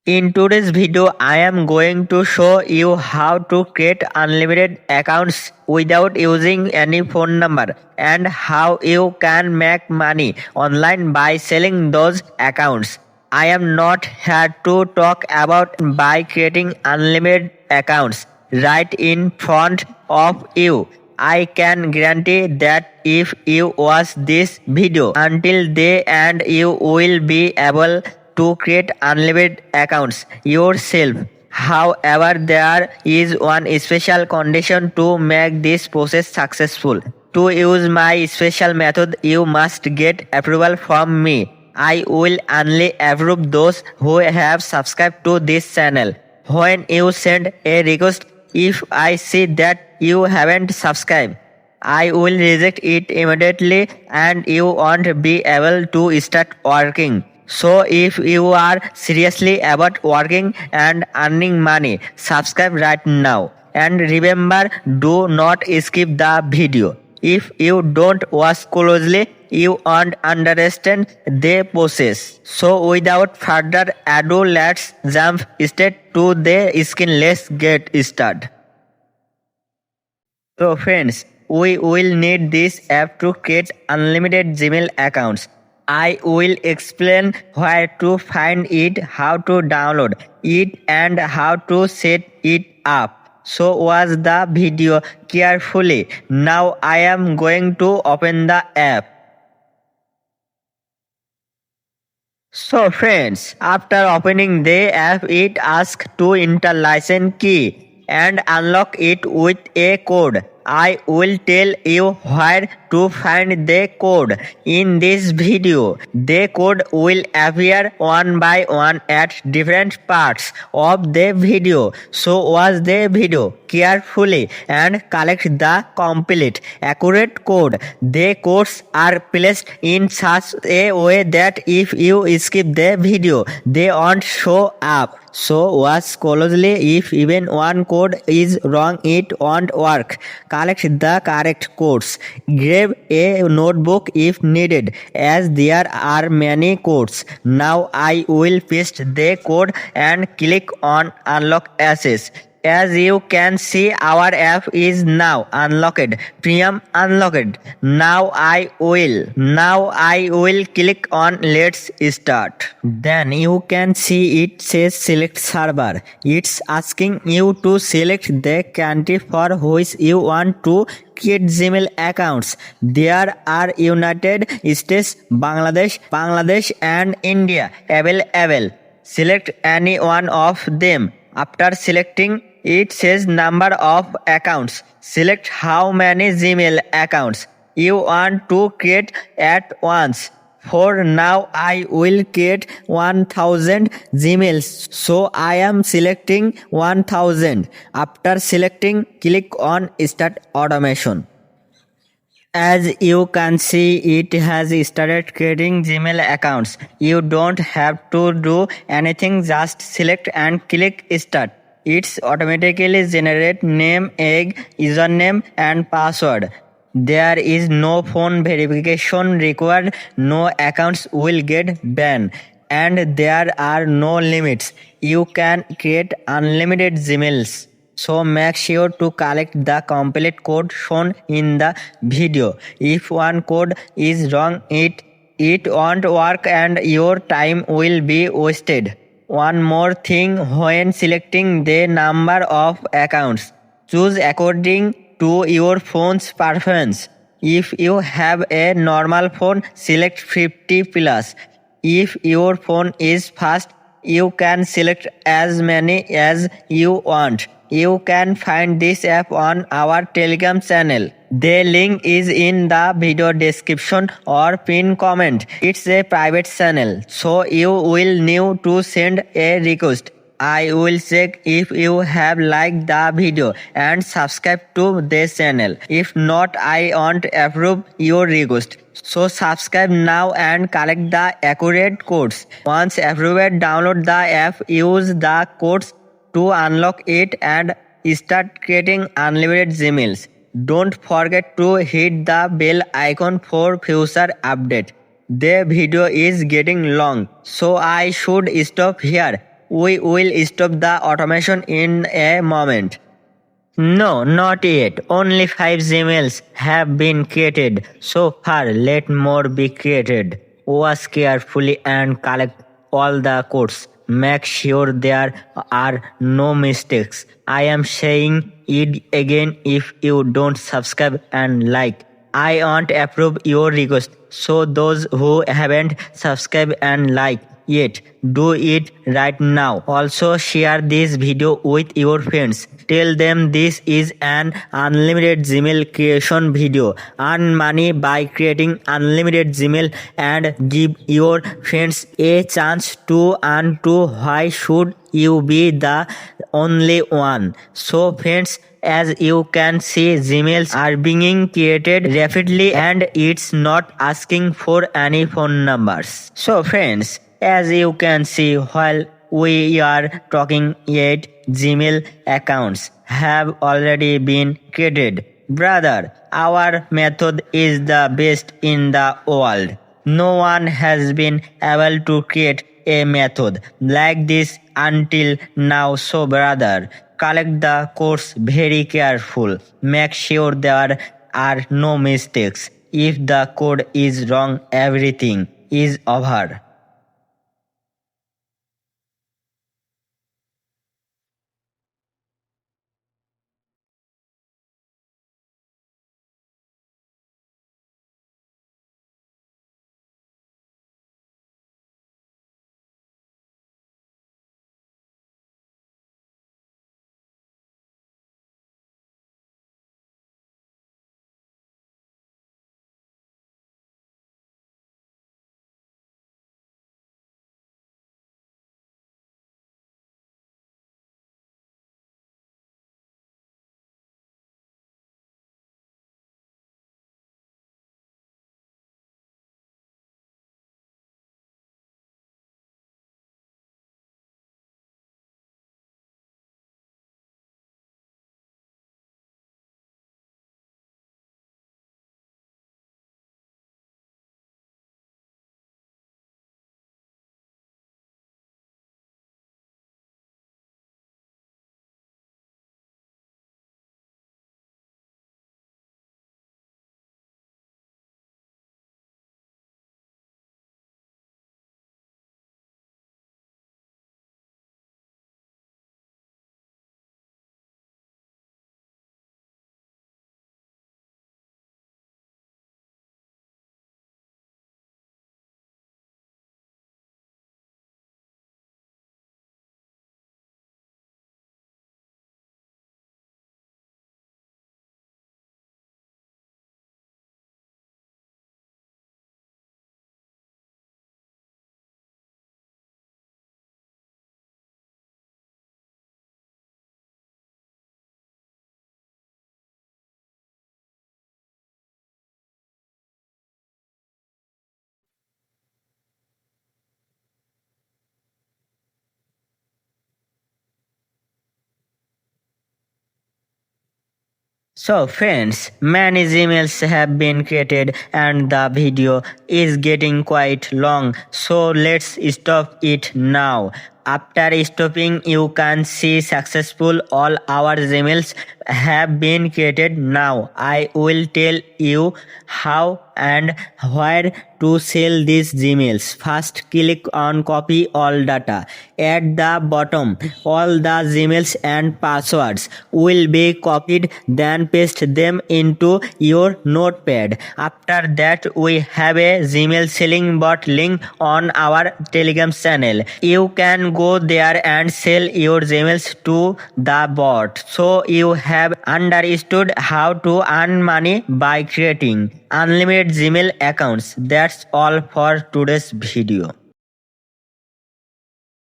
In today's video, I am going to show you how to create unlimited accounts without using any phone number and how you can make money online by selling those accounts. I am not here to talk about by creating unlimited accounts right in front of you. I can guarantee that if you watch this video until the end, you will be able to create unlimited accounts yourself. However, there is one special condition to make this process successful. To use my special method, you must get approval from me. I will only approve those who have subscribed to this channel. When you send a request, if I see that you haven't subscribed, I will reject it immediately and you won't be able to start working. So if you are seriously about working and earning money, subscribe right now. And remember, do not skip the video. If you don't watch closely, you won't understand the process. So without further ado, let's jump straight to the screen. Let's get started. So friends, we will need this app to create unlimited Gmail accounts. I will explain where to find it, how to download it and how to set it up. So watch the video carefully. Now I am going to open the app. So friends, after opening the app, it asks to enter license key and unlock it with a code. I will tell you where to find the code in this video. The code will appear one by one at different parts of the video. So watch the video carefully and collect the complete accurate code. The codes are placed in such a way that if you skip the video, they won't show up. So watch closely. If even one code is wrong, it won't work. Collect the correct codes. Grab a notebook if needed, as there are many codes. Now I will paste the code and click on Unlock Access. As you can see, our app is now unlocked. Premium unlocked. Now I will click on Let's Start. Then you can see it says Select Server. It's asking you to select the country for which you want to create Gmail accounts. There are United States, Bangladesh and India available. Select any one of them. After selecting, it says number of accounts. Select how many Gmail accounts you want to create at once. For now, I will create 1000 Gmails. So I am selecting 1000. After selecting, click on Start Automation. As you can see, it has started creating Gmail accounts. You don't have to do anything, just select and click Start. It's automatically generate name, username and password. There is no phone verification required, no accounts will get banned, and there are no limits. You can create unlimited Gmails. So make sure to collect the complete code shown in the video. If one code is wrong, it won't work and your time will be wasted. One more thing, when selecting the number of accounts, choose according to your phone's preference. If you have a normal phone, select 50 plus. If your phone is fast, you can select as many as you want. You can find this app on our Telegram channel. The link is in the video description or pinned comment. It's a private channel, so you will need to send a request. I will check if you have liked the video and subscribe to this channel. If not, I won't approve your request. So subscribe now and collect the accurate codes. Once approved, download the app, use the codes to unlock it and start creating unlimited Gmails. Don't forget to hit the bell icon for future update. The video is getting long, so I should stop here. We will stop the automation in a moment. No, not yet. Only 5 Gmails have been created so far. Let more be created. Watch carefully and collect all the codes. Make sure there are no mistakes. I am saying it again if you don't subscribe and like. I want to approve your request. So those who haven't subscribed and like yet, do it right now. Also share this video with your friends. Tell them this is an unlimited Gmail creation video. Earn money by creating unlimited Gmail and give your friends a chance to earn too. Why should you be the only one? So friends, as you can see, Gmails are being created rapidly and it's not asking for any phone numbers. So friends, as you can see, while we are talking, 8 Gmail accounts have already been created. Brother, our method is the best in the world. No one has been able to create a method like this until now. So brother, collect the codes very careful. Make sure there are no mistakes. If the code is wrong, everything is over. So friends, many Gmails have been created and the video is getting quite long. So let's stop it now. After stopping, you can see successful. All our Gmails have been created. Now I will tell you how and where to sell these Gmails. First, click on copy all data. At the bottom, all the Gmails and passwords will be copied. Then paste them into your notepad. After that, we have a Gmail selling bot link on our Telegram channel. You can go there and sell your Gmails to the bot. So you have understood how to earn money by creating unlimited Gmail accounts. That's all for today's video.